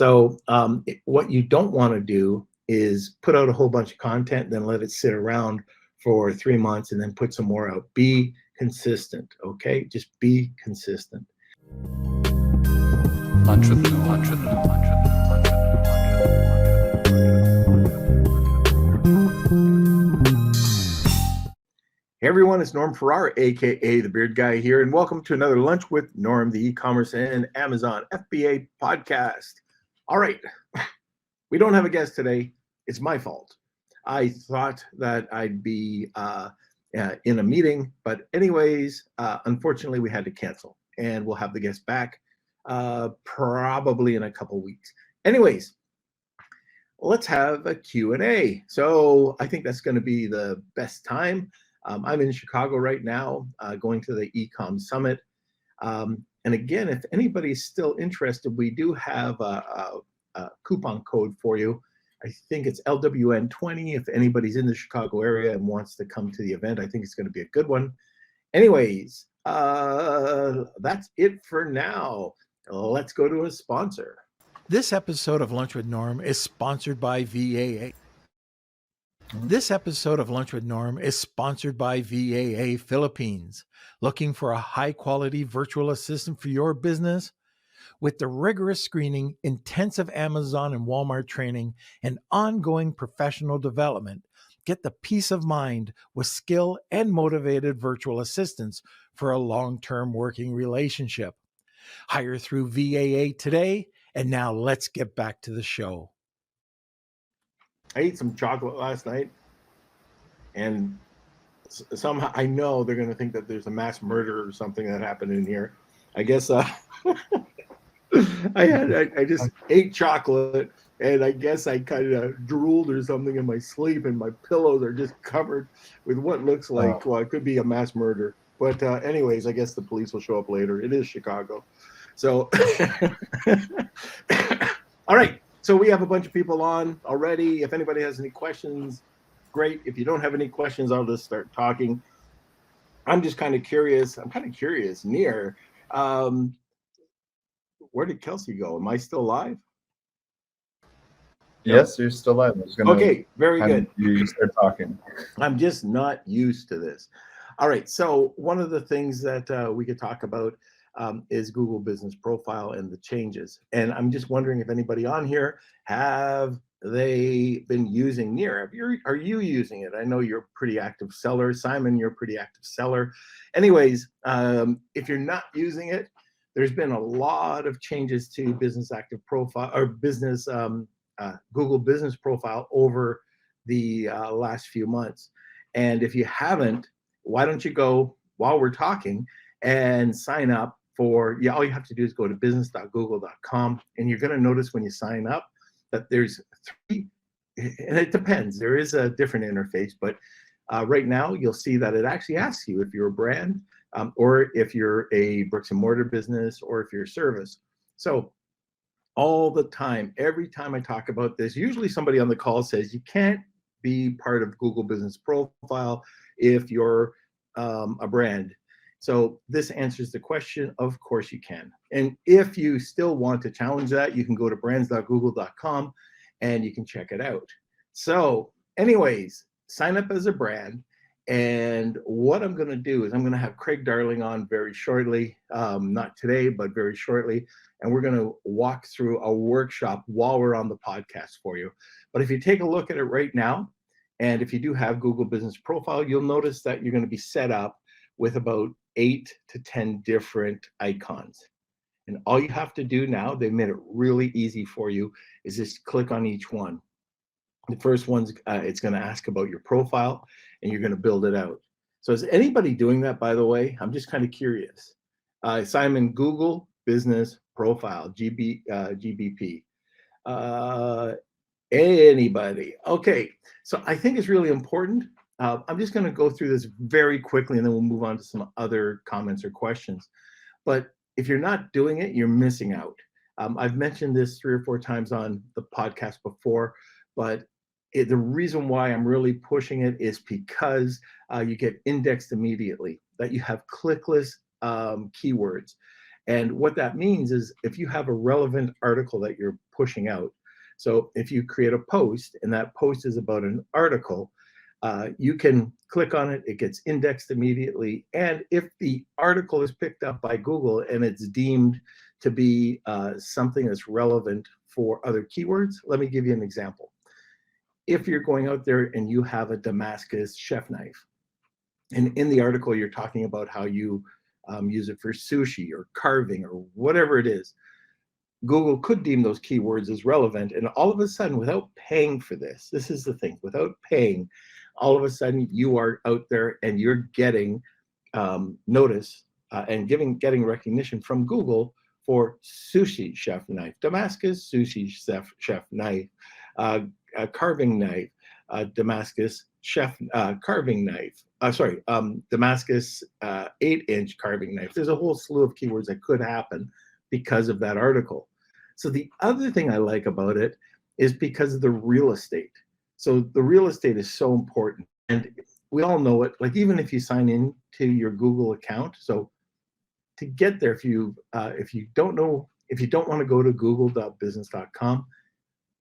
So what you don't want to do is put out a whole bunch of content, then let it sit around for 3 months and then put some more out. Be consistent, okay? Just be consistent. Hey everyone, it's Norm Farrar, aka the Beard Guy here, and welcome to another Lunch with Norm, the e-commerce and Amazon FBA podcast. All right, we don't have a guest today. It's my fault. I thought that I'd be in a meeting, but anyways, unfortunately we had to cancel, and we'll have the guest back probably in a couple weeks. Anyways, let's have a Q&A. So I think that's going to be the best time. I'm in Chicago right now, going to the eCom Summit. And again, if anybody's still interested, we do have a coupon code for you. I think it's LWN20. If anybody's in the Chicago area and wants to come to the event, I think it's going to be a good one. Anyways, that's it for now. Let's go to a sponsor. This episode of Lunch with Norm is sponsored by FBA. This episode of Lunch with Norm is sponsored by FBA Philippines. Looking for a high-quality virtual assistant for your business? With the rigorous screening, intensive Amazon and Walmart training, and ongoing professional development, get the peace of mind with skilled and motivated virtual assistants for a long-term working relationship. Hire through FBA today, and now let's get back to the show. I ate some chocolate last night, and somehow I know they're going to think that there's a mass murder or something that happened in here. I guess I just ate chocolate, and I guess I kind of drooled or something in my sleep, and my pillows are just covered with what looks like, well, it could be a mass murder. But anyways, I guess the police will show up later. It is Chicago. So, all right. So we have a bunch of people on already. If anybody has any questions, great. If you don't have any questions, I'll just start talking. I'm just kind of curious. Near, where did Kelsey go? Am I still live? Yes, you're still live. Okay, very good. You start talking. I'm just not used to this. All right. So one of the things that we could talk about is Google Business Profile and the changes. And I'm just wondering if anybody on here, have they been using Near? Are you using it? I know you're a pretty active seller. Simon, you're a pretty active seller. Anyways, if you're not using it, there's been a lot of changes to Business Active Profile or Business Google Business Profile over the last few months. And if you haven't, why don't you go while we're talking and sign up for, all you have to do is go to business.google.com, and you're going to notice when you sign up that there's 3, and it depends. There is a different interface, but right now you'll see that it actually asks you if you're a brand, or if you're a bricks and mortar business, or if you're a service. So all the time, every time I talk about this, usually somebody on the call says you can't be part of Google Business Profile if you're a brand. So this answers the question. Of course you can. And if you still want to challenge that, you can go to brands.google.com and you can check it out. So anyways, sign up as a brand. And what I'm going to do is I'm going to have Craig Darling on very shortly, not today, but very shortly. And we're going to walk through a workshop while we're on the podcast for you. But if you take a look at it right now, and if you do have Google Business Profile, you'll notice that you're going to be set up with about 8 to 10 different icons. And all you have to do now, they made it really easy for you, is just click on each one. The first one's, it's going to ask about your profile, and you're going to build it out. So is anybody doing that, by the way? I'm just kind of curious. Simon, Google Business Profile, GBP. Anybody? Okay, so I think it's really important. I'm just going to go through this very quickly, and then we'll move on to some other comments or questions. But if you're not doing it, you're missing out. I've mentioned this 3 or 4 times on the podcast before, but the reason why I'm really pushing it is because you get indexed immediately, that you have clickless keywords. And what that means is if you have a relevant article that you're pushing out, so if you create a post and that post is about an article, you can click on it, it gets indexed immediately. And if the article is picked up by Google and it's deemed to be something that's relevant for other keywords, let me give you an example. If you're going out there and you have a Damascus chef knife, and in the article you're talking about how you use it for sushi or carving or whatever it is, Google could deem those keywords as relevant, and all of a sudden, without paying for this is the thing, without paying, all of a sudden you are out there and you're getting notice and getting recognition from Google for sushi chef knife, Damascus sushi chef knife, carving knife, Damascus chef carving knife, Damascus 8-inch carving knife. There's a whole slew of keywords that could happen because of that article. So the other thing I like about it is because of the real estate. So the real estate is so important, and we all know it. Like even if you sign in to your Google account, so to get there, if you don't know, if you don't want to go to google.business.com,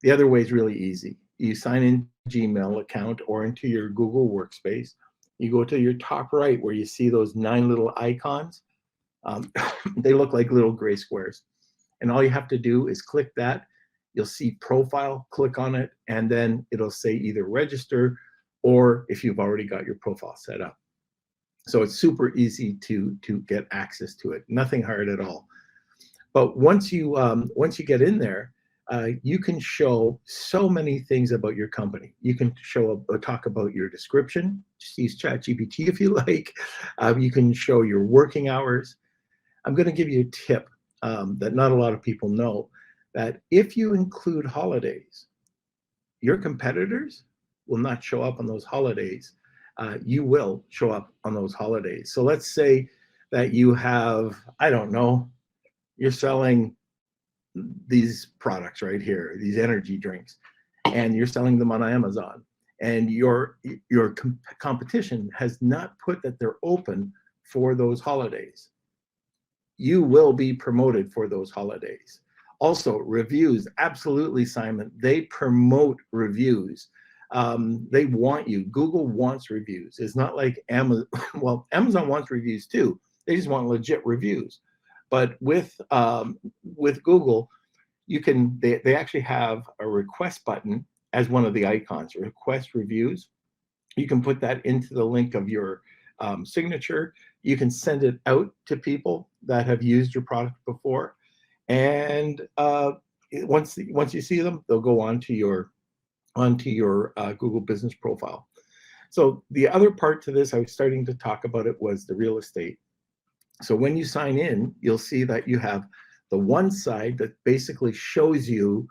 the other way is really easy. You sign in Gmail account or into your Google workspace. You go to your top right where you see those 9 little icons. They look like little gray squares. And all you have to do is click that. You'll see profile, click on it, and then it'll say either register or if you've already got your profile set up. So it's super easy to get access to it. Nothing hard at all. But once you get in there, you can show so many things about your company. You can talk about your description. Just use ChatGPT if you like. You can show your working hours. I'm going to give you a tip that not a lot of people know, that if you include holidays, your competitors will not show up on those holidays. You will show up on those holidays. So let's say that you have, I don't know, you're selling these products right here, these energy drinks, and you're selling them on Amazon, and your competition has not put that they're open for those holidays. You will be promoted for those holidays. Also, reviews, absolutely, Simon. They promote reviews. They want you. Google wants reviews. It's not like Amazon. Well, Amazon wants reviews too. They just want legit reviews. But with Google, you can. They actually have a request button as one of the icons. Request reviews. You can put that into the link of your signature. You can send it out to people that have used your product before, and once you see them, they'll go onto your Google business profile. So the other part to this, I was starting to talk about it, was the real estate. So when you sign in, you'll see that you have the one side that basically shows you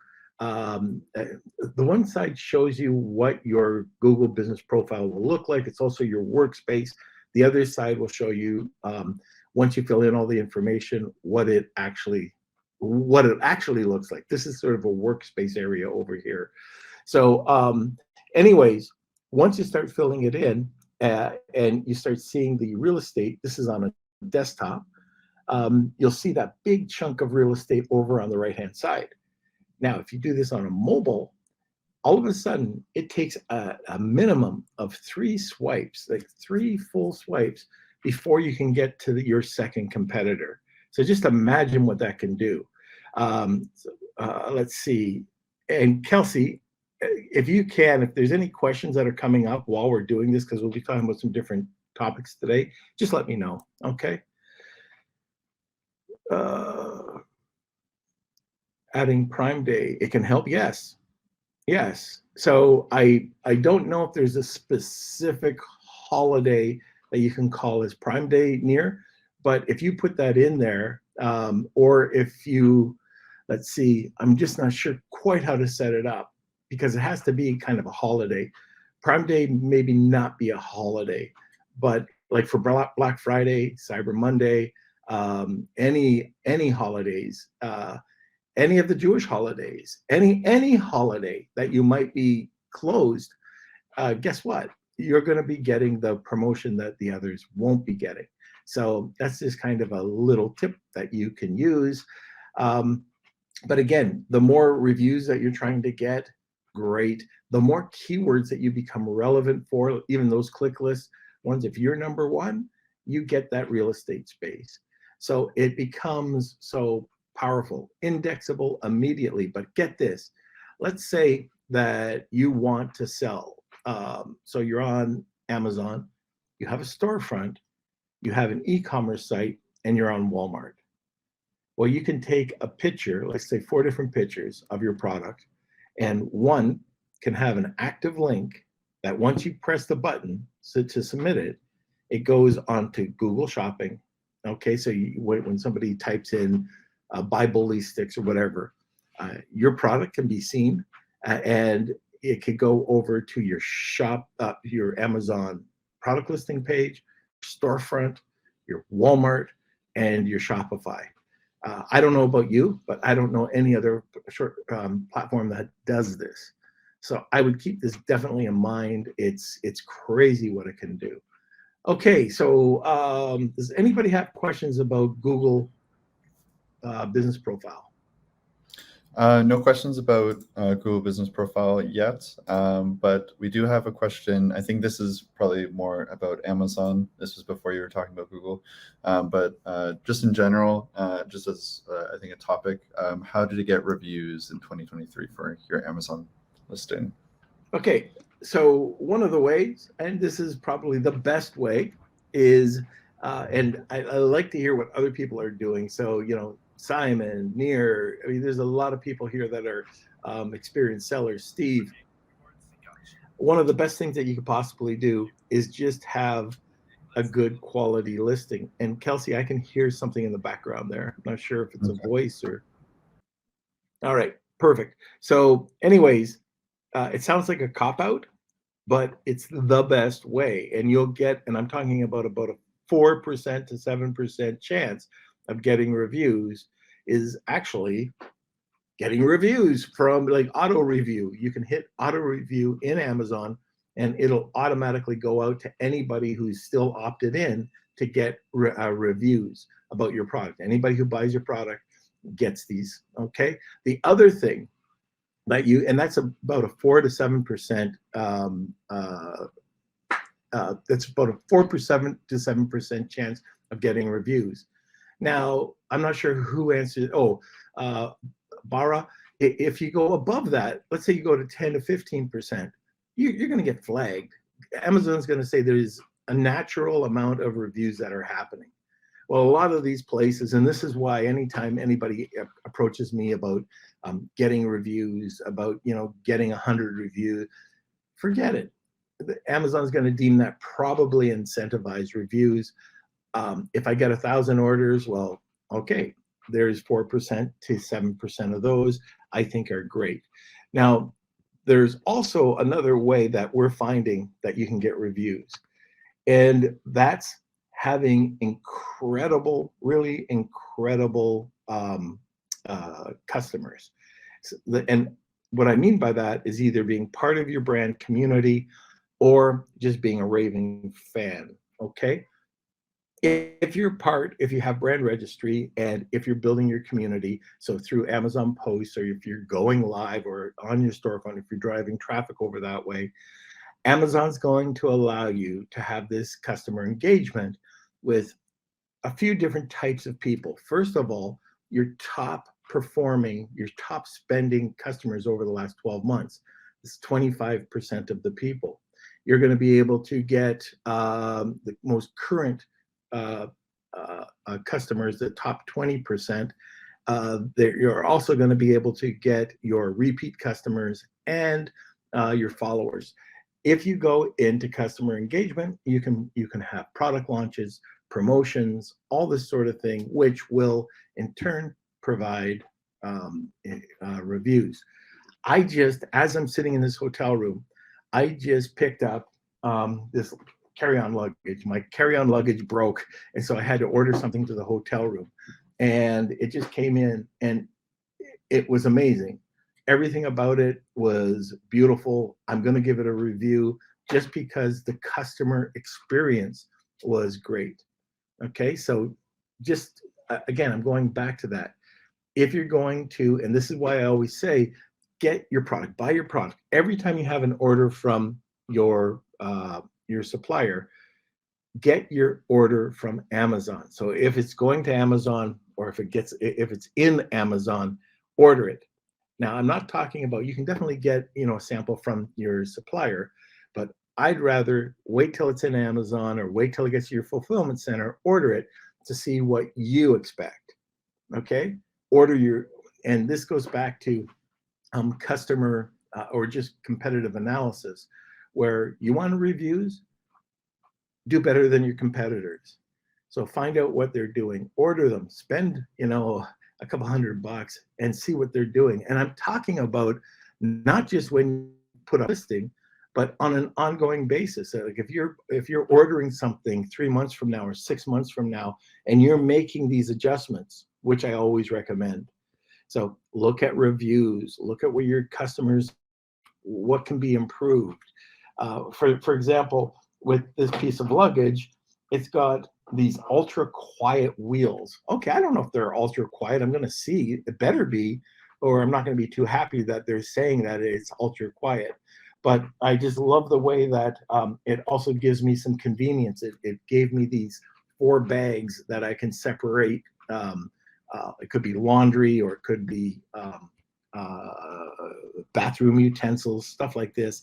what your Google business profile will look like. It's also your workspace. The other side will show you, once you fill in all the information, what it actually looks like. This is sort of a workspace area over here. So anyways, once you start filling it in and you start seeing the real estate, this is on a desktop, you'll see that big chunk of real estate over on the right-hand side. Now, if you do this on a mobile, all of a sudden, it takes a minimum of 3 swipes, like 3 full swipes, before you can get to your second competitor. So just imagine what that can do. Let's see. And Kelsey, if there's any questions that are coming up while we're doing this, because we'll be talking about some different topics today, just let me know, okay? Adding Prime Day, it can help, yes. Yes. So I don't know if there's a specific holiday that you can call as Prime Day near, but if you put that in there, or if you, let's see, I'm just not sure quite how to set it up because it has to be kind of a holiday. Prime Day maybe not be a holiday, but like for Black Friday, Cyber Monday, any holidays, any of the Jewish holidays, any holiday that you might be closed, guess what? You're going to be getting the promotion that the others won't be getting. So that's just kind of a little tip that you can use. But again, the more reviews that you're trying to get, great. The more keywords that you become relevant for, even those click list ones, if you're number one, you get that real estate space. So it becomes so powerful, indexable immediately. But get this, let's say that you want to sell. So you're on Amazon, you have a storefront, you have an e-commerce site, and you're on Walmart. Well, you can take a picture, let's say 4 different pictures of your product, and one can have an active link that once you press the button to submit it, it goes onto Google Shopping. Okay, so when somebody types in buy bully sticks or whatever, your product can be seen, and it could go over to your your Amazon product listing page, storefront, your Walmart, and your Shopify. I don't know about you, but I don't know any other platform that does this. So I would keep this definitely in mind. It's crazy what it can do. Okay, so does anybody have questions about Google Business Profile? No questions about Google Business Profile yet, but we do have a question. I think this is probably more about Amazon. This was before you were talking about Google, but just in general, just as I think a topic, how did you get reviews in 2023 for your Amazon listing? Okay, so one of the ways, and this is probably the best way, is, and I like to hear what other people are doing. So, Simon, Near, I mean, there's a lot of people here that are experienced sellers. Steve, one of the best things that you could possibly do is just have a good quality listing. And Kelsey, I can hear something in the background there. I'm not sure if it's a voice or. All right, perfect. So anyways, it sounds like a cop-out, but it's the best way. And you'll get, and I'm talking about a 4% to 7% chance of getting reviews is actually getting reviews from like auto review. You can hit auto review in Amazon and it'll automatically go out to anybody who's still opted in to get reviews about your product. Anybody who buys your product gets these. Okay. The other thing that and that's about a 4 to 7%. That's about a 4% to 7% chance of getting reviews. Now, I'm not sure who answered. Bara, if you go above that, let's say you go to 10 to 15%, you're going to get flagged. Amazon's going to say there's a natural amount of reviews that are happening. Well, a lot of these places, and this is why anytime anybody approaches me about getting reviews, about getting 100 reviews, forget it. Amazon's going to deem that probably incentivized reviews. If I get 1,000 orders, well, okay, there's 4% to 7% of those I think are great. Now, there's also another way that we're finding that you can get reviews, and that's having really incredible customers. And what I mean by that is either being part of your brand community or just being a raving fan, okay? If you have brand registry and if you're building your community, so through Amazon posts, or if you're going live or on your storefront, if you're driving traffic over that way, Amazon's going to allow you to have this customer engagement with a few different types of people. First of all, your top performing, your top spending customers over the last 12 months. This is 25% of the people. You're going to be able to get the most current customers, the top 20%. You're also going to be able to get your repeat customers and your followers. If you go into customer engagement, you can have product launches, promotions, all this sort of thing, which will in turn provide reviews. As I'm sitting in this hotel room, I just picked up this carry-on luggage. My carry-on luggage broke, and so I had to order something to the hotel room, and it just came in, and it was amazing. Everything about it was beautiful. I'm going to give it a review just because the customer experience was great. Okay, so just again, I'm going back to that. If you're going to, and this is why I always say, get your product, buy your product. Every time you have an order from your supplier, get your order from Amazon. So if it's going to Amazon, or if it's in Amazon, order it. Now, I'm not talking about, you can definitely get, a sample from your supplier, but I'd rather wait till it's in Amazon or wait till it gets to your fulfillment center, order it to see what you expect. Okay? And this goes back to customer or just competitive analysis, where you want reviews, do better than your competitors. So find out what they're doing, order them, spend, a couple $100 and see what they're doing. And I'm talking about not just when you put a listing, but on an ongoing basis. So like if you're ordering something 3 months from now or 6 months from now, and you're making these adjustments, which I always recommend. So look at reviews, look at what your customers, what can be improved. For example, with this piece of luggage, it's got these ultra quiet wheels. Okay, I don't know if they're ultra quiet. I'm going to see. It better be, or I'm not going to be too happy that they're saying that it's ultra quiet. But I just love the way that it also gives me some convenience. It gave me these 4 bags that I can separate. It could be laundry, or it could be bathroom utensils, stuff like this.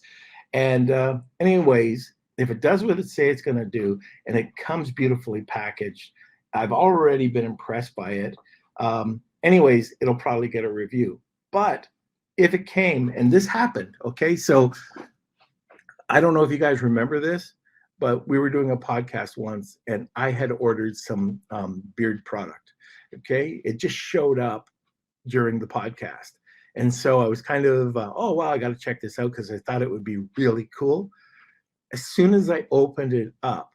And anyways, if it does what it say it's going to do, and it comes beautifully packaged, I've already been impressed by it. Anyways, it'll probably get a review. But if it came, and this happened, okay, so I don't know if you guys remember this, but we were doing a podcast once, and I had ordered some beard product. Okay, it just showed up during the podcast. And so I was kind of, oh, wow, I got to check this out because I thought it would be really cool. As soon as I opened it up,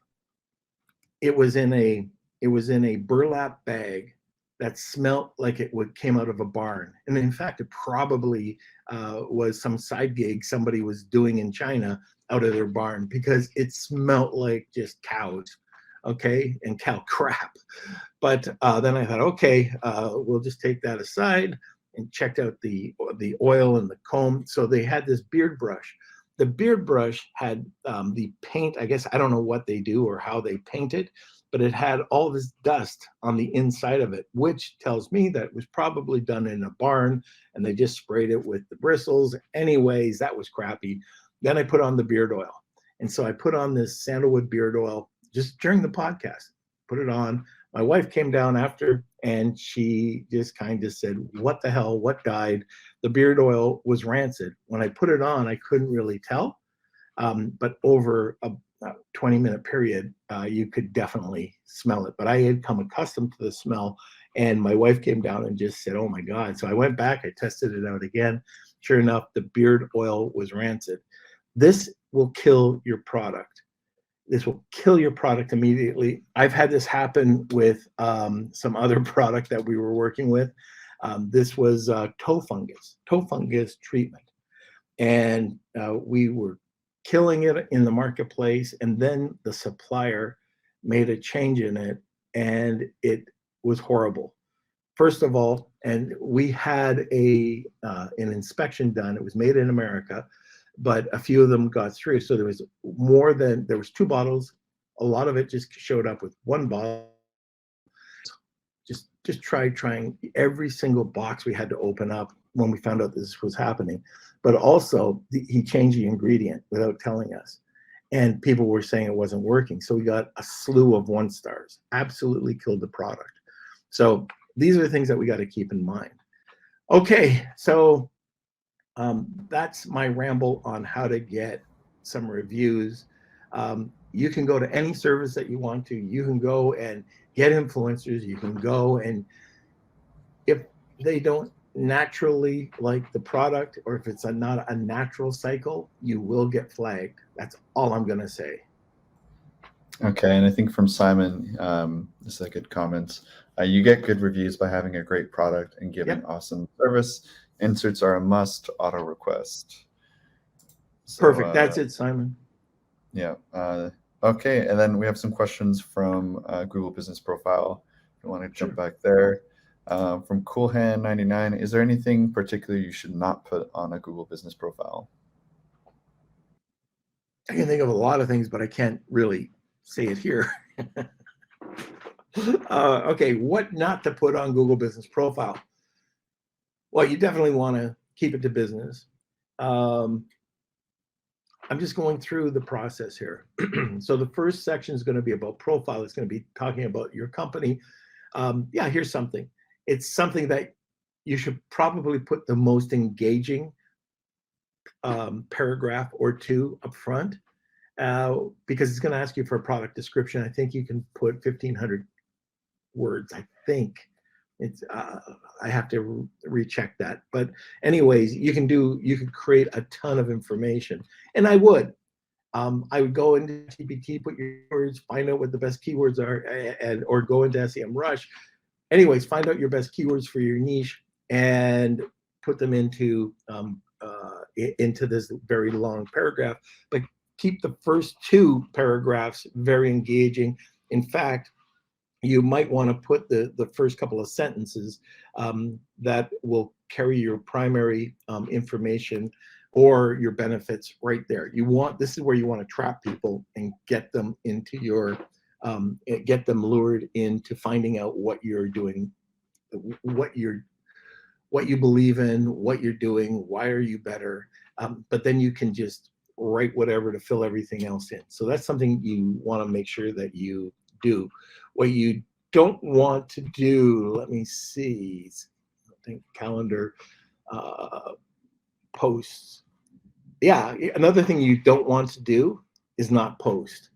it was in a burlap bag that smelled like it came out of a barn. And in fact, it probably was some side gig somebody was doing in China out of their barn, because it smelled like just cows, okay, and cow crap. But then I thought, okay, we'll just take that aside, and checked out the oil and the comb. So they had this beard brush. The beard brush had the paint, I guess, I don't know what they do or how they paint it, but it had all this dust on the inside of it, which tells me that it was probably done in a barn, and they just sprayed it with the bristles. Anyways, that was crappy. Then I put on the beard oil. And so I put on this sandalwood beard oil just during the podcast, put it on. My wife came down after, and she just kind of said, what the hell, what died? The beard oil was rancid. When I put it on, I couldn't really tell. But over a 20-minute period, you could definitely smell it. But I had come accustomed to the smell, and my wife came down and just said, oh my God. So I went back, I tested it out again. Sure enough, the beard oil was rancid. This will kill your product. This will kill your product immediately. I've had this happen with some other product that we were working with. This was toe fungus treatment. And we were killing it in the marketplace. And then the supplier made a change in it, and it was horrible. First of all, and we had an inspection done. It was made in America, but a few of them got through. So there was 2 bottles. A lot of it just showed up with 1 bottle. Just trying every single box we had to open up when we found out this was happening. But also, he changed the ingredient without telling us. And people were saying it wasn't working. So we got a slew of 1 stars. Absolutely killed the product. So these are the things that we got to keep in mind. Okay, so that's my ramble on how to get some reviews. You can go to any service that you want to. You can go and get influencers. You can go, and if they don't naturally like the product, or if it's not a natural cycle, you will get flagged. That's all I'm going to say. Okay, and I think from Simon, this is a good comment. You get good reviews by having a great product and giving awesome service. Inserts are a must. Auto request. So, perfect. That's it, Simon. Yeah. Okay, and then we have some questions from Google Business Profile. If you want to jump Sure. back there. From Coolhand99, is there anything particular you should not put on a Google Business Profile? I can think of a lot of things, but I can't really say it here. Okay, what not to put on Google Business Profile? Well, you definitely want to keep it to business. I'm just going through the process here. So the first section is going to be about profile. It's going to be talking about your company. Yeah, here's something. It's something that you should probably put the most engaging paragraph or two up front, because it's going to ask you for a product description. I think you can put 1,500 words. I think it's I have to recheck that. But anyways, you can create a ton of information, and I would go into GPT, put your words, find out what the best keywords are, and or go into SEMrush. Anyways, find out your best keywords for your niche and put them into this very long paragraph. But keep the first two paragraphs very engaging. In fact, you might want to put the first couple of sentences that will carry your primary information or your benefits right there. This is where you want to trap people and get them into your get them lured into finding out what you're doing, what you believe in, what you're doing, why are you better. But then you can just write whatever to fill everything else in. So that's something you want to make sure that you do. What you don't want to do, let me see, I think calendar, posts. Yeah, another thing you don't want to do is not post.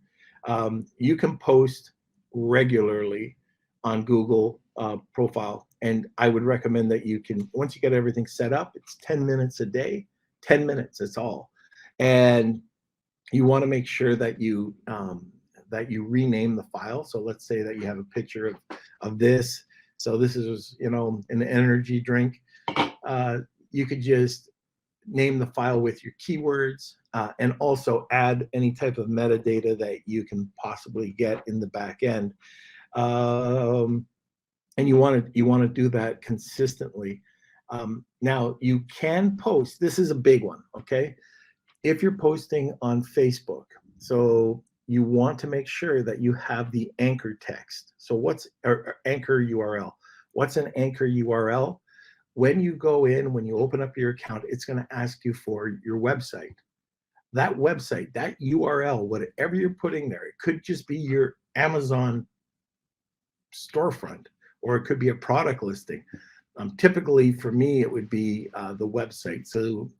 You can post regularly on Google profile, and I would recommend that you can, once you get everything set up, it's 10 minutes a day, 10 minutes, that's all. And you want to make sure that you rename the file. So let's say that you have a picture of this. So this is, an energy drink. You could just name the file with your keywords, and also add any type of metadata that you can possibly get in the back end. And you want to do that consistently. Now you can post. This is a big one. Okay, if you're posting on Facebook, so you want to make sure that you have the anchor text. So what's or anchor URL? What's an anchor URL? When you go in, when you open up your account, it's going to ask you for your website. That website, that URL, whatever you're putting there, it could just be your Amazon storefront, or it could be a product listing. Typically for me, it would be the website, so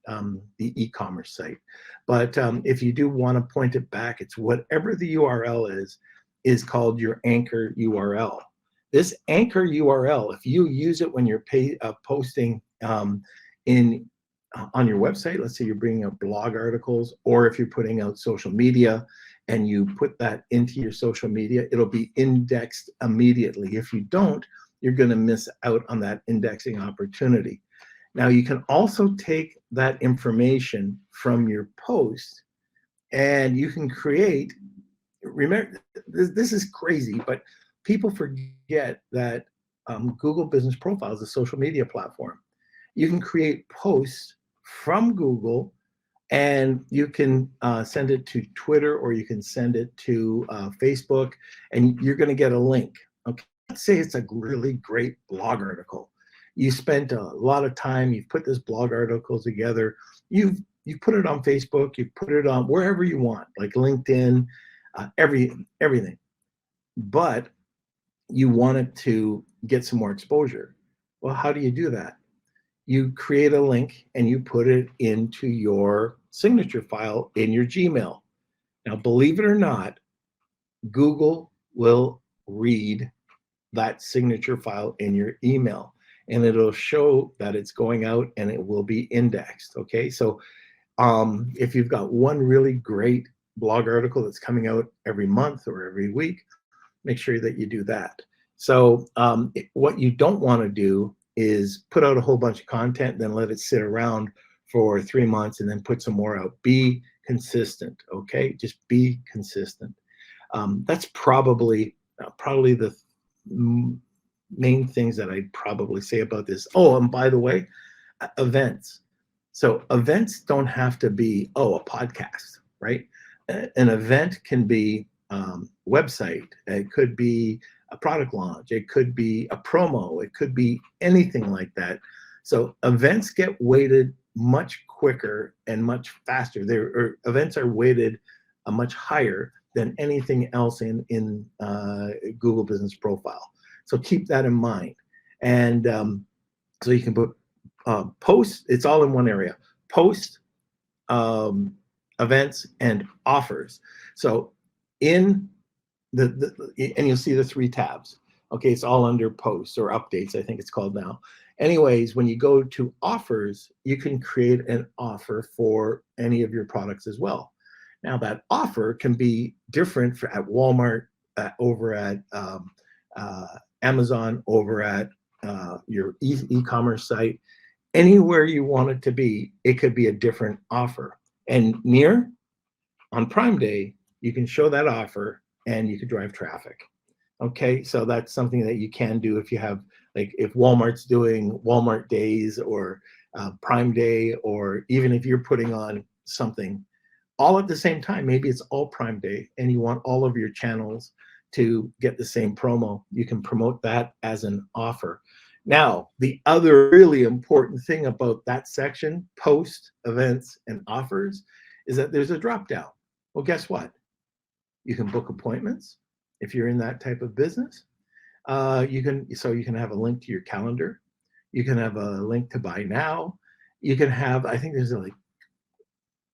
the e-commerce site. But if you do want to point it back, it's whatever the URL is called your anchor URL. This anchor URL, if you use it when you're posting on your website, let's say you're bringing up blog articles, or if you're putting out social media and you put that into your social media, it'll be indexed immediately. If you don't, you're going to miss out on that indexing opportunity. Now, you can also take that information from your post and you can create, remember, this is crazy, but people forget that Google Business Profile is a social media platform. You can create posts from Google and you can send it to Twitter, or you can send it to Facebook, and you're going to get a link. Okay, let's say it's a really great blog article. You spent a lot of time, you've put this blog article together, you've put it on Facebook, you put it on wherever you want, like LinkedIn, everything. But you wanted to get some more exposure. Well, how do you do that? You create a link and you put it into your signature file in your Gmail. Now, believe it or not, Google will read that signature file in your email, and it'll show that it's going out and it will be indexed. Okay, so if you've got one really great blog article that's coming out every month or every week, make sure that you do that. So what you don't want to do is put out a whole bunch of content, then let it sit around for 3 months and then put some more out. Be consistent, okay? Just be consistent. That's probably the main things that I'd probably say about this. Oh, and by the way, events. So events don't have to be, a podcast, right? An event can be website. It could be a product launch. It could be a promo. It could be anything like that. So events get weighted much quicker and much faster. Events are weighted much higher than anything else in Google Business Profile. So keep that in mind. And so you can put posts. It's all in one area. Post, events, and offers. So in and you'll see the 3 tabs. Okay, it's all under posts or updates, I think it's called now. Anyways, when you go to offers, you can create an offer for any of your products as well. Now that offer can be different at Walmart, over at Amazon, over at your e-commerce site. Anywhere you want it to be, it could be a different offer. And on Prime Day, you can show that offer and you can drive traffic. Okay, so that's something that you can do if you have, like, if Walmart's doing Walmart Days or Prime Day, or even if you're putting on something all at the same time. Maybe it's all Prime Day and you want all of your channels to get the same promo. You can promote that as an offer. Now, the other really important thing about that section, post, events, and offers, is that there's a drop down. Well, guess what? You can book appointments if you're in that type of business. You can have a link to your calendar. You can have a link to buy now. You can have, I think there's like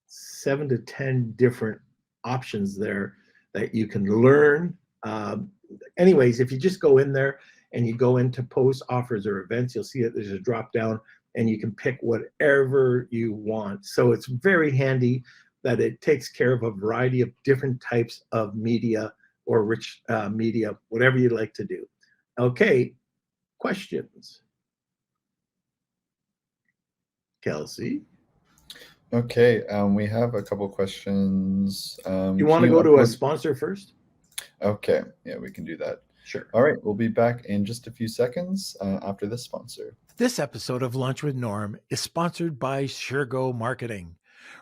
7 to 10 different options there that you can learn. Anyways, if you just go in there and you go into post, offers, or events, you'll see that there's a drop down and you can pick whatever you want. So it's very handy that it takes care of a variety of different types of media or rich media, whatever you'd like to do. Okay, questions? Kelsey? Okay, we have a couple questions. You want to go to a sponsor first? Okay, yeah, we can do that. Sure. All right, we'll be back in just a few seconds after this sponsor. This episode of Lunch with Norm is sponsored by SureGo Marketing.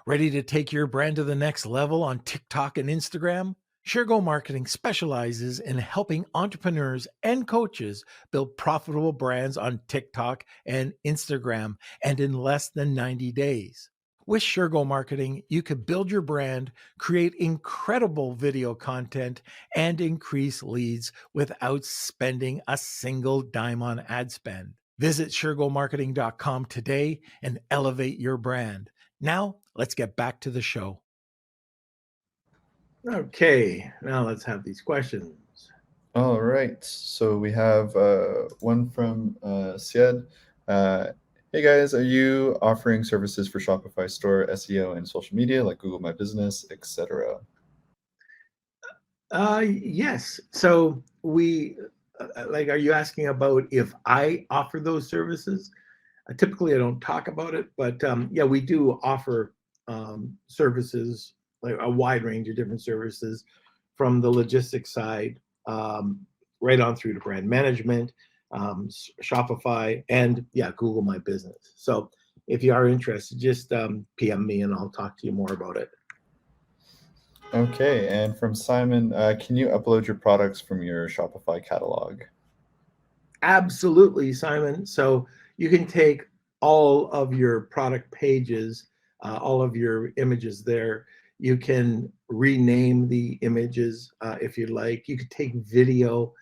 Ready to take your brand to the next level on TikTok and Instagram? SureGo Marketing specializes in helping entrepreneurs and coaches build profitable brands on TikTok and Instagram, and in less than 90 days. With SureGo Marketing, you could build your brand, create incredible video content, and increase leads without spending a single dime on ad spend. Visit SureGoMarketing.com today and elevate your brand. Now, let's get back to the show. Okay, now let's have these questions. All right, so we have one from Syed. Hey guys, are you offering services for Shopify store, SEO, and social media like Google My Business, etc.? Yes. So we, are you asking about if I offer those services? Typically, I don't talk about it, but yeah, we do offer services, like a wide range of different services, from the logistics side right on through to brand management, Shopify, and yeah, Google My Business. So if you are interested, just PM me and I'll talk to you more about it. Okay, and from Simon, can you upload your products from your Shopify catalog? Absolutely, Simon. So you can take all of your product pages, all of your images there. You can rename the images if you'd like. You could take video.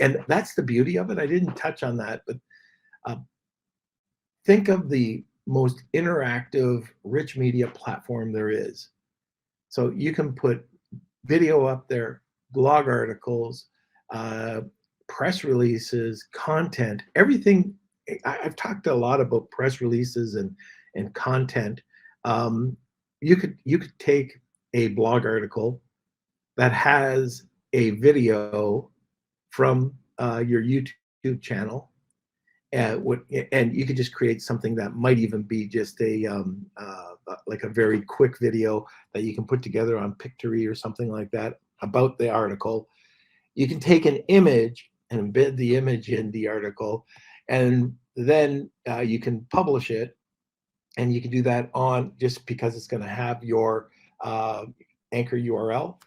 And that's the beauty of it. I didn't touch on that, but think of the most interactive, rich media platform there is. So you can put video up there, blog articles, press releases, content, everything. I've talked a lot about press releases and content. You could take a blog article that has a video from your YouTube channel and you could just create something that might even be just like a very quick video that you can put together on Pictory or something like that about the article. You can take an image and embed the image in the article, and then you can publish it, and you can do that on, just because it's going to have your anchor URL.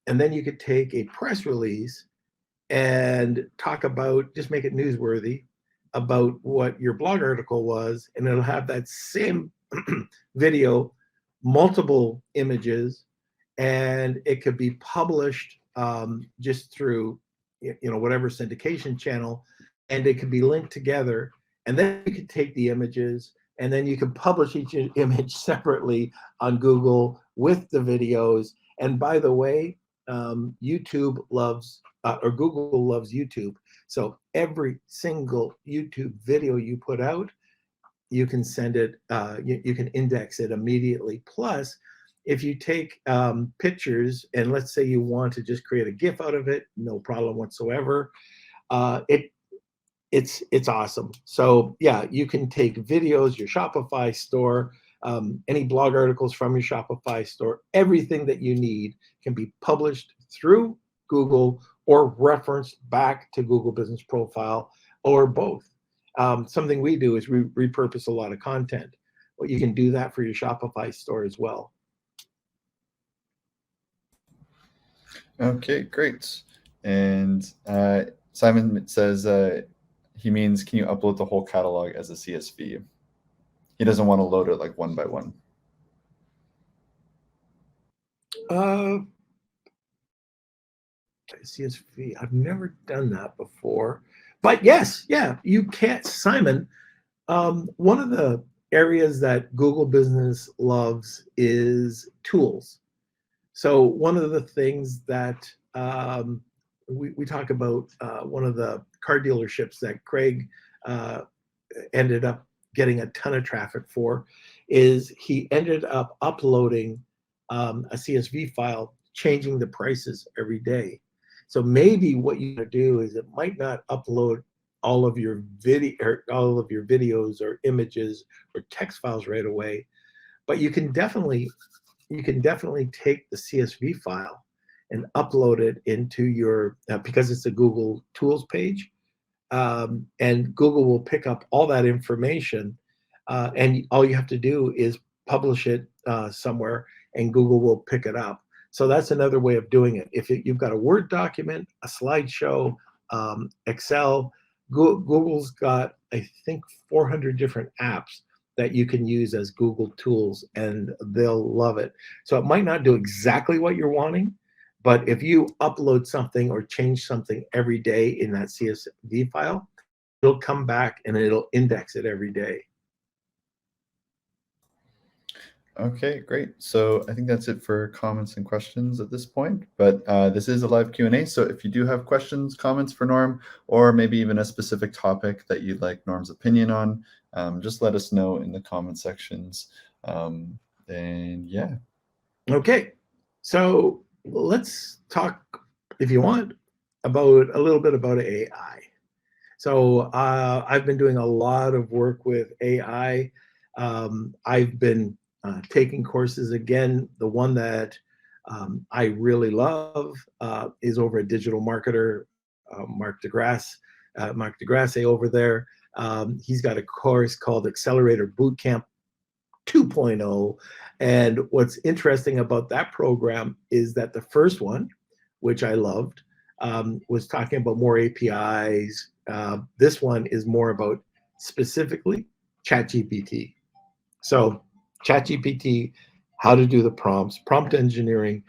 And then you could take a press release and talk about, just make it newsworthy about what your blog article was, and it'll have that same video, multiple images, and it could be published just through whatever syndication channel, and it could be linked together. And then you could take the images, and then you can publish each image separately on Google with the videos. And by the way, YouTube loves, or Google loves YouTube. So every single YouTube video you put out, you can send it, you can index it immediately. Plus, if you take pictures, and let's say you want to just create a GIF out of it, no problem whatsoever. It's awesome. So yeah, you can take videos, your Shopify store, any blog articles from your Shopify store, everything that you need can be published through Google or referenced back to Google Business Profile, or both. Something we do is we repurpose a lot of content. Well, you can do that for your Shopify store as well. Okay, great. And Simon says he means, can you upload the whole catalog as a CSV? He doesn't want to load it like one by one. CSV, I've never done that before, but yes, yeah, you can, Simon. One of the areas that Google Business loves is tools. So one of the things that we talk about, one of the car dealerships that Craig ended up getting a ton of traffic for, is he ended up uploading a CSV file, changing the prices every day. So maybe what you do is, it might not upload all of your videos or images or text files right away, but you can definitely take the CSV file and upload it into your, because it's a Google Tools page, and Google will pick up all that information, and all you have to do is publish it somewhere, and Google will pick it up. So that's another way of doing it. If you've got a Word document, a slideshow, Excel, Google's got, I think, 400 different apps that you can use as Google Tools, and they'll love it. So it might not do exactly what you're wanting, but if you upload something or change something every day in that CSV file, it'll come back and it'll index it every day. Okay, great. So I think that's it for comments and questions at this point, but this is a live Q&A. So if you do have questions, comments for Norm, or maybe even a specific topic that you'd like Norm's opinion on, just let us know in the comment sections. And yeah. Okay, so let's talk, if you want, about a little bit about AI. So I've been doing a lot of work with AI. I've been taking courses. Again, the one that I really love is over at Digital Marketer, Mark DeGrasse over there. He's got a course called Accelerator Bootcamp 2.0. And what's interesting about that program is that the first one, which I loved, was talking about more APIs. This one is more about specifically ChatGPT. So ChatGPT, how to do the prompts, prompt engineering.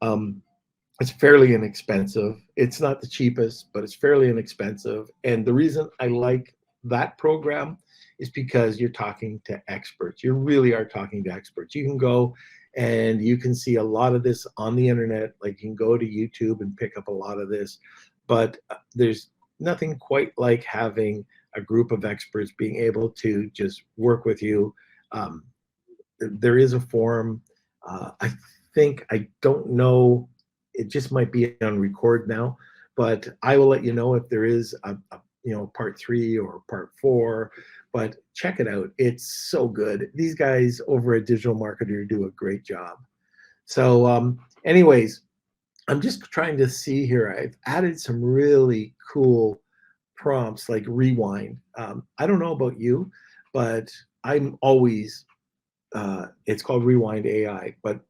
It's fairly inexpensive. It's not the cheapest, but it's fairly inexpensive. And the reason I like that program is because you're talking to experts. You really are talking to experts. You can go and you can see a lot of this on the internet. Like, you can go to YouTube and pick up a lot of this, but there's nothing quite like having a group of experts being able to just work with you. There is a forum. I think, I don't know, it just might be on record now, but I will let you know if there is a part 3 or part 4, but check it out. It's so good. These guys over at Digital Marketer do a great job. So anyways, I'm just trying to see here. I've added some really cool prompts like rewind. I don't know about you, but I'm always, it's called Rewind AI, but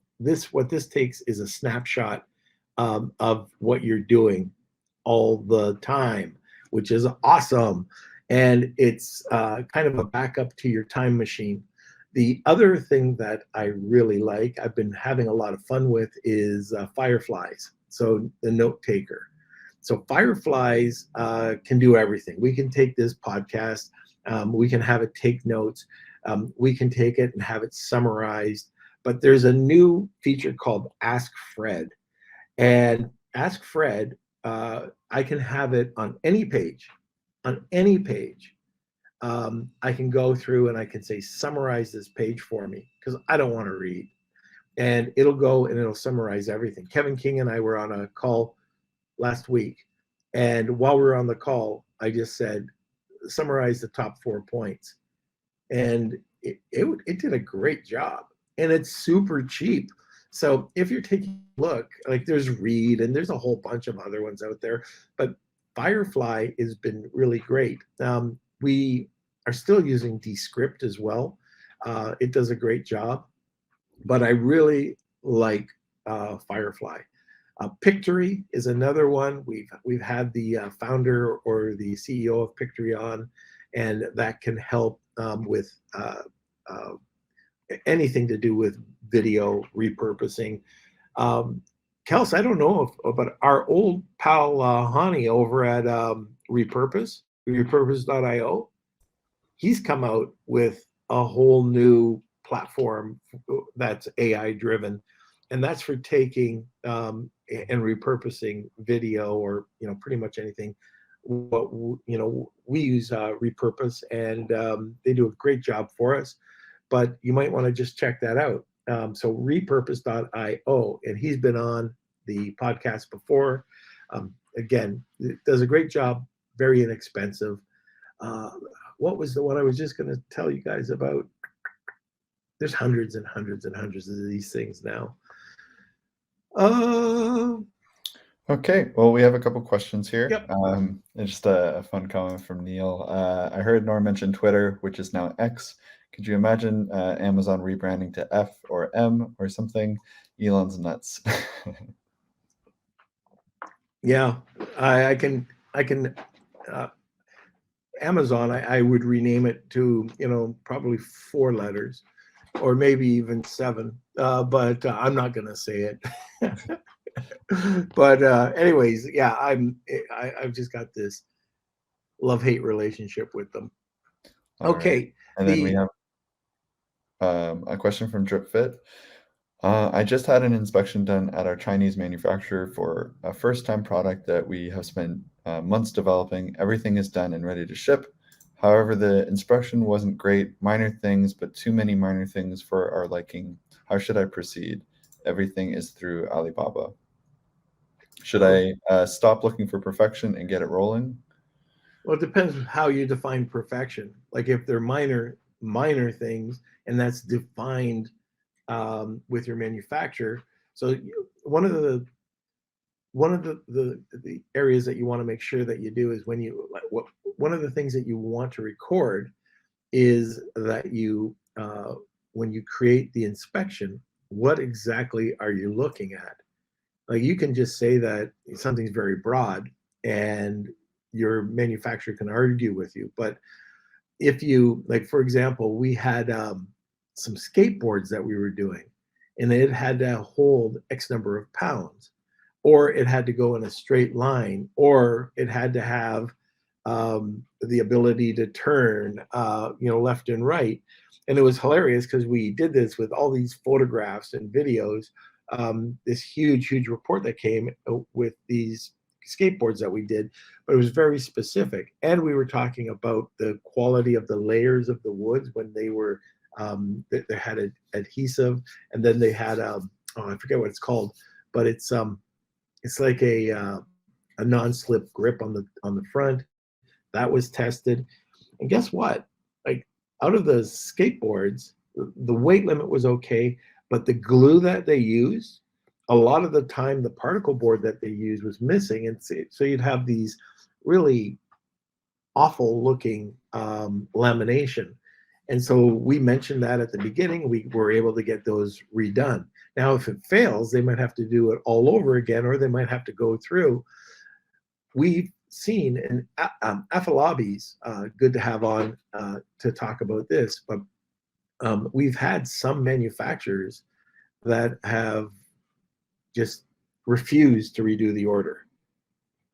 what this takes is a snapshot of what you're doing all the time, which is awesome. And it's kind of a backup to your time machine. The other thing that I really like, I've been having a lot of fun with, is Fireflies. So the note taker. So Fireflies can do everything. We can take this podcast, we can have it take notes, we can take it and have it summarized. But there's a new feature called Ask Fred. And Ask Fred, I can have it on any page, on any page. I can go through and I can say, summarize this page for me, because I don't want to read. And it'll go and it'll summarize everything. Kevin King and I were on a call last week. And while we were on the call, I just said, summarize the top 4 points. And it did a great job. And it's super cheap. So if you're taking a look, like there's Read and there's a whole bunch of other ones out there, but Firefly has been really great. We are still using Descript as well. It does a great job, but I really like Firefly. Pictory is another one. We've had the founder or the CEO of Pictory on, and that can help with anything to do with video repurposing. Kels, I don't know but our old pal Hani over at repurpose.io, he's come out with a whole new platform that's AI driven, and that's for taking and repurposing video, or pretty much anything. What we use Repurpose, and they do a great job for us. But you might want to just check that out. So repurpose.io, and he's been on the podcast before. Again, it does a great job, very inexpensive. What was the one I was just going to tell you guys about? There's hundreds and hundreds and hundreds of these things now. Okay, well, we have a couple questions here. Yep. Just a fun comment from Neil. I heard Norm mention Twitter, which is now X. Could you imagine Amazon rebranding to F or M or something? Elon's nuts. Yeah, I can. Amazon, I would rename it to probably 4 letters, or maybe even 7. But I'm not going to say it. But anyways, yeah, I've just got this love-hate relationship with them. All Okay. Right. And then we have a question from DripFit. I just had an inspection done at our Chinese manufacturer for a first-time product that we have spent months developing. Everything is done and ready to ship. However, the inspection wasn't great. Minor things, but too many minor things for our liking. How should I proceed? Everything is through Alibaba. Should I stop looking for perfection and get it rolling? Well, it depends how you define perfection. Like if they're minor things, and that's defined with your manufacturer. So one of the areas that you want to make sure that you do is one of the things that you want to record is that you when you create the inspection, what exactly are you looking at? Like you can just say that something's very broad and your manufacturer can argue with you. But if you, like, for example, we had some skateboards that we were doing, and it had to hold X number of pounds, or it had to go in a straight line, or it had to have the ability to turn, left and right. And it was hilarious because we did this with all these photographs and videos, this huge report that came with these skateboards that we did, but it was very specific. And we were talking about the quality of the layers of the woods when they were, they had adhesive, and then they had, I forget what it's called, but it's like a non-slip grip on the front. That was tested. And guess what? Like, out of the skateboards, the weight limit was okay, but the glue that they used, a lot of the time, the particle board that they used was missing. And so you'd have these really awful looking lamination. And so we mentioned that at the beginning. We were able to get those redone. Now, if it fails, they might have to do it all over again, or they might have to go through. We've seen, and Afalabi's good to have on to talk about this, but we've had some manufacturers that have just refused to redo the order.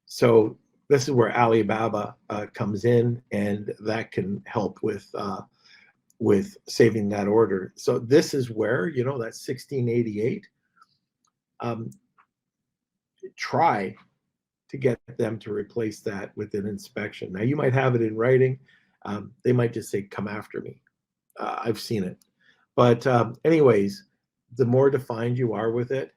So this is where Alibaba comes in, and that can help with saving that order. So this is where, you know, that 1688, try to get them to replace that with an inspection. Now, you might have it in writing. They might just say, come after me. I've seen it. But anyways, the more defined you are with it,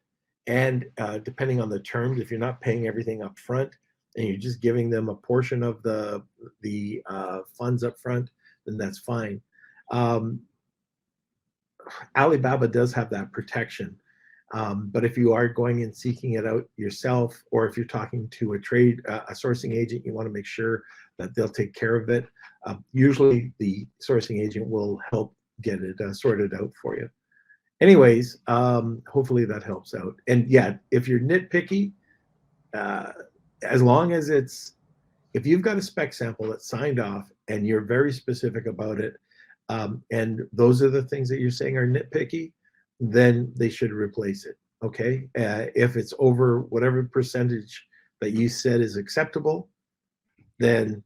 and depending on the terms, if you're not paying everything up front and you're just giving them a portion of the funds up front, then that's fine. Alibaba does have that protection. But if you are going and seeking it out yourself, or if you're talking to a sourcing agent, you want to make sure that they'll take care of it. Usually the sourcing agent will help get it sorted out for you. Anyways, hopefully that helps out. And yeah, if you're nitpicky, as long as if you've got a spec sample that's signed off and you're very specific about it, and those are the things that you're saying are nitpicky, then they should replace it, okay? If it's over whatever percentage that you said is acceptable, then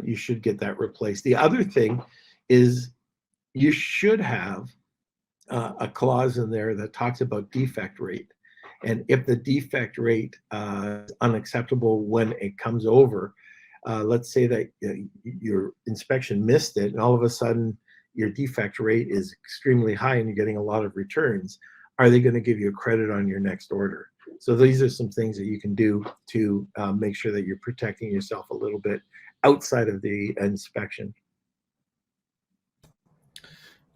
you should get that replaced. The other thing is you should have a clause in there that talks about defect rate. And if the defect rate is unacceptable when it comes over, let's say that your inspection missed it, and all of a sudden your defect rate is extremely high and you're getting a lot of returns, are they going to give you a credit on your next order? So these are some things that you can do to make sure that you're protecting yourself a little bit outside of the inspection.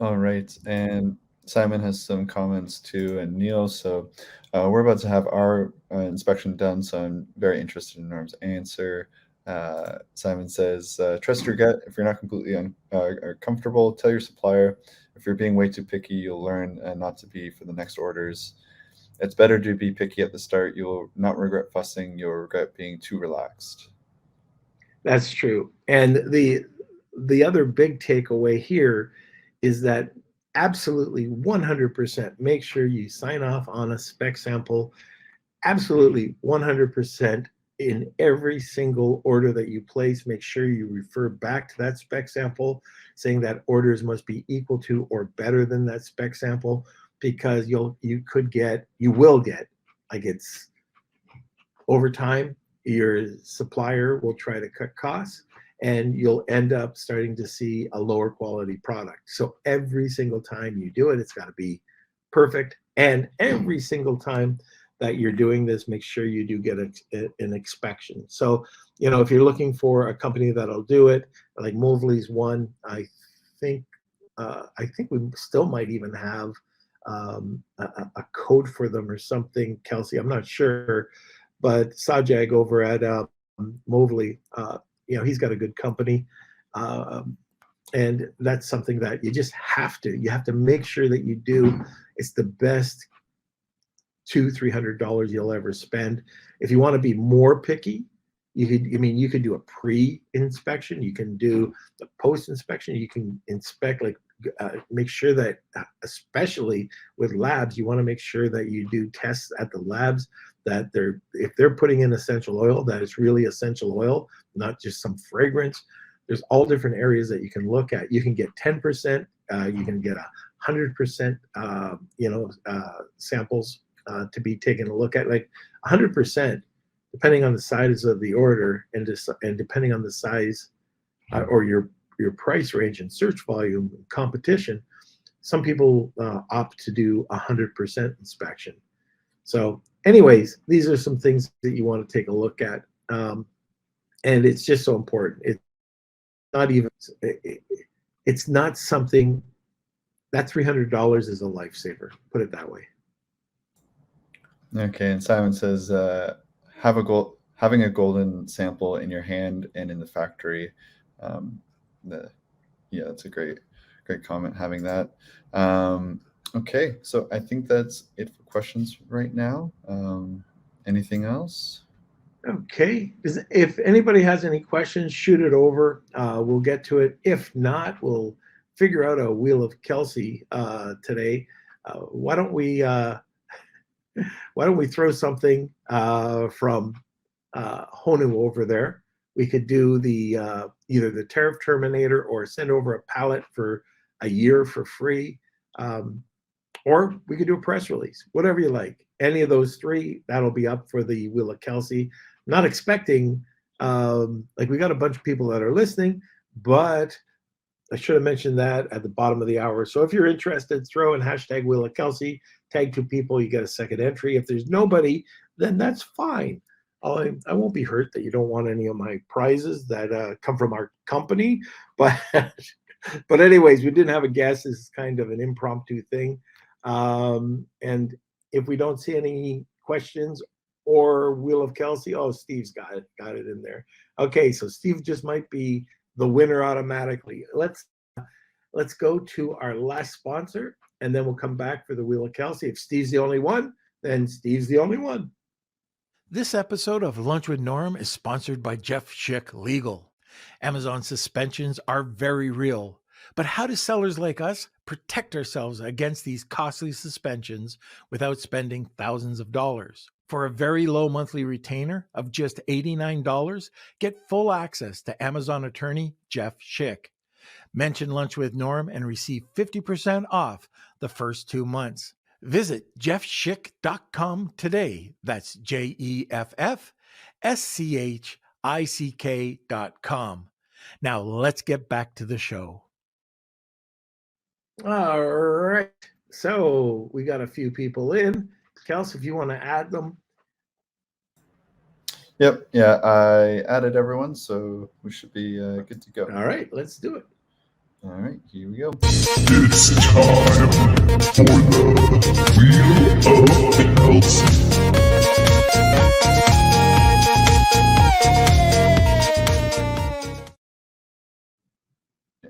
All right, and Simon has some comments too, and Neil. So we're about to have our inspection done, so I'm very interested in Norm's answer. Simon says, trust your gut. If you're not completely comfortable, tell your supplier. If you're being way too picky, you'll learn not to be for the next orders. It's better to be picky at the start. You'll not regret fussing. You'll regret being too relaxed. That's true. And the other big takeaway here is that absolutely 100% make sure you sign off on a spec sample. Absolutely 100% in every single order that you place. Make sure you refer back to that spec sample, saying that orders must be equal to or better than that spec sample, because you will get, like, it's over time, your supplier will try to cut costs, and you'll end up starting to see a lower quality product. So every single time you do it, it's got to be perfect. And every single time that you're doing this, make sure you do get an inspection. So, you know, if you're looking for a company that'll do it, like Mosley's one, I think we still might even have a code for them or something, Kelsey. I'm not sure, but Sajag over at Mosley, you know, he's got a good company, and that's something that you just have to make sure that you do. It's the best $200-300 you'll ever spend. If you want to be more picky, you could do a pre-inspection, you can do the post-inspection, you can inspect, like make sure that, especially with labs, you want to make sure that you do tests at the labs, that if they're putting in essential oil, that it's really essential oil, not just some fragrance. There's all different areas that you can look at. You can get 10%, you can get 100%, samples to be taken a look at. Like 100%, depending on the size of the order and depending on the size or your price range and search volume and competition, some people opt to do 100% inspection. So anyways, these are some things that you want to take a look at. and it's just so important. It's not even, it's not something, that $300 is a lifesaver, put it that way. Okay, and Simon says, having a golden sample in your hand and in the factory. Yeah, that's a great comment, having that. Okay, so I think that's it for questions right now. Anything else? Okay, if anybody has any questions, shoot it over. We'll get to it. If not, we'll figure out a Wheel of Kelsey today. Why don't we throw something from Honu over there? We could do the either the Tariff Terminator or send over a pallet for a year for free, or we could do a press release, whatever you like. Any of those three, that'll be up for the Wheel of Kelsey. Not expecting, like, we got a bunch of people that are listening, but I should have mentioned that at the bottom of the hour. So if you're interested, throw in hashtag Wheel of Kelsey, tag 2 people, you get a second entry. If there's nobody, then that's fine. I won't be hurt that you don't want any of my prizes that come from our company, but but anyways, we didn't have a guest. This is kind of an impromptu thing, and if we don't see any questions or Wheel of Kelsey, oh, Steve's got it in there. Okay, so Steve just might be the winner automatically. Let's go to our last sponsor, and then we'll come back for the Wheel of Kelsey. If Steve's the only one, then Steve's the only one. This episode of Lunch with Norm is sponsored by Jeff Schick Legal. Amazon suspensions are very real, but how do sellers like us protect ourselves against these costly suspensions without spending thousands of dollars? For a very low monthly retainer of just $89, get full access to Amazon attorney Jeff Schick. Mention Lunch with Norm and receive 50% off the first 2 months. Visit jeffschick.com today. That's JEFFSCHICK.com. Now let's get back to the show. All right. So we got a few people in. Kels, if you want to add them. Yep. Yeah, I added everyone, so we should be good to go. All right, let's do it. All right, here we go. It's time for the Wheel of Kelsey.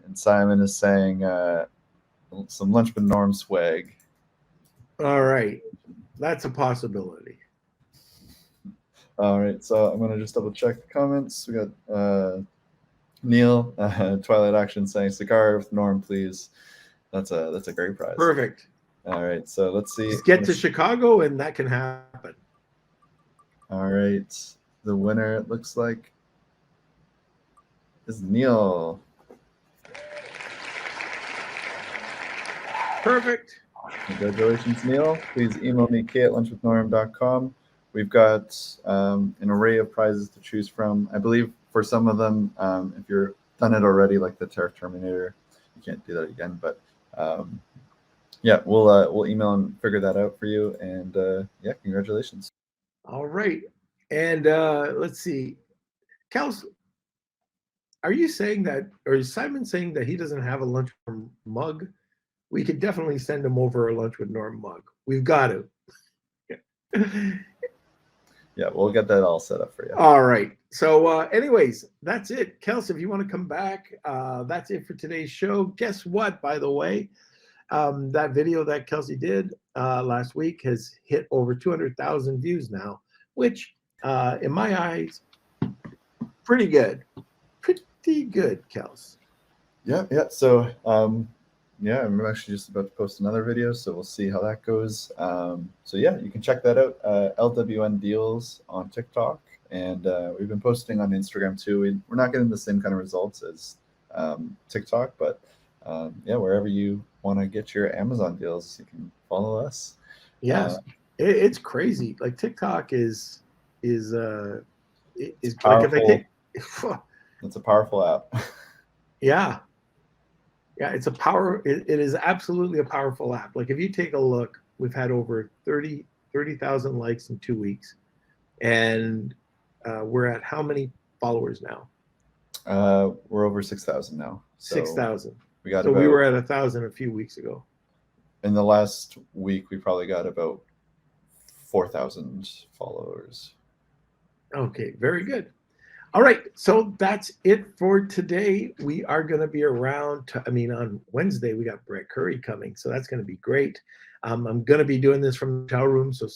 And Simon is saying some Lunch with Norm swag. All right, that's a possibility. All right, so I'm gonna just double check the comments. We got Neil, Twilight Action saying cigar with Norm, please. That's a great prize. Perfect. All right, so let's see. Let's get to Chicago, and that can happen. All right, the winner, it looks like, is Neil. Perfect. Congratulations, Neil. Please email me, k@lunchwithnorm.com. We've got an array of prizes to choose from. I believe for some of them, if you're done it already, like the Tariff Terminator, you can't do that again. But yeah, we'll email and figure that out for you. And yeah, congratulations. All right, and let's see, Kels, are you saying that, or is Simon saying that he doesn't have a Lunch with Norm mug? We could definitely send him over a Lunch with Norm mug. We've got to. Yeah, we'll get that all set up for you. All right. So anyways, that's it. Kels, if you want to come back, that's it for today's show. Guess what, by the way? That video that Kelsey did last week has hit over 200,000 views now, which in my eyes, pretty good. Pretty good, Kels. Yeah. So yeah, I'm actually just about to post another video, so we'll see how that goes. So yeah, you can check that out. LWN Deals on TikTok, and we've been posting on Instagram too. We're not getting the same kind of results as TikTok, but yeah, wherever you want to get your Amazon deals, you can follow us. Yes, it's crazy. Like TikTok is powerful. Like if I take, It's a powerful app. yeah, it's it is absolutely a powerful app. Like if you take a look, we've had over 30,000 likes in 2 weeks, and we're at how many followers now? We're over 6,000 now. So 6,000. we got So about, we were at 1,000 a few weeks ago. in the last week, we probably got about 4,000 followers. Okay, very good. All right, so that's it for today. We are going to be around, on Wednesday, we got Brett Curry coming, so that's going to be great. I'm going to be doing this from the hotel room, so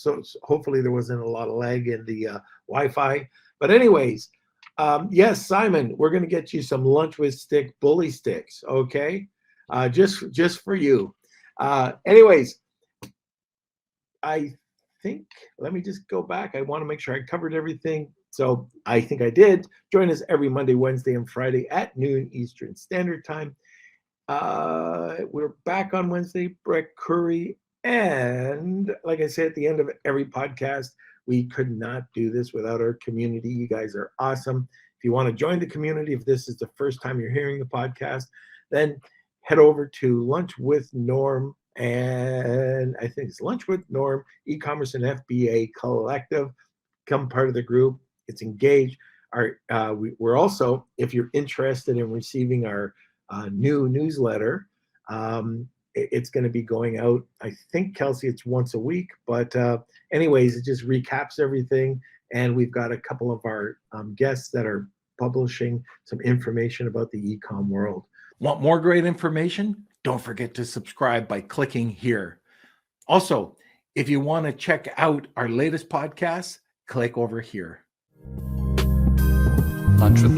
hopefully there wasn't a lot of lag in the Wi-Fi. But anyways, yes, Simon, we're going to get you some Lunch with Stick bully sticks, okay? Just for you. Anyways, I think, let me just go back. I want to make sure I covered everything. So I think I did. Join us every Monday, Wednesday, and Friday at noon Eastern Standard Time. We're back on Wednesday, Brett Curry. And like I say at the end of every podcast, we could not do this without our community. You guys are awesome. If you want to join the community, if this is the first time you're hearing the podcast, then head over to Lunch with Norm. And I think it's Lunch with Norm, eCommerce and FBA Collective. Become part of the group. It's engaged. We're also, if you're interested in receiving our new newsletter, it's going to be going out. I think, Kelsey, it's once a week. But anyways, it just recaps everything. And we've got a couple of our guests that are publishing some information about the e-com world. Want more great information? Don't forget to subscribe by clicking here. Also, if you want to check out our latest podcasts, click over here. Lunch with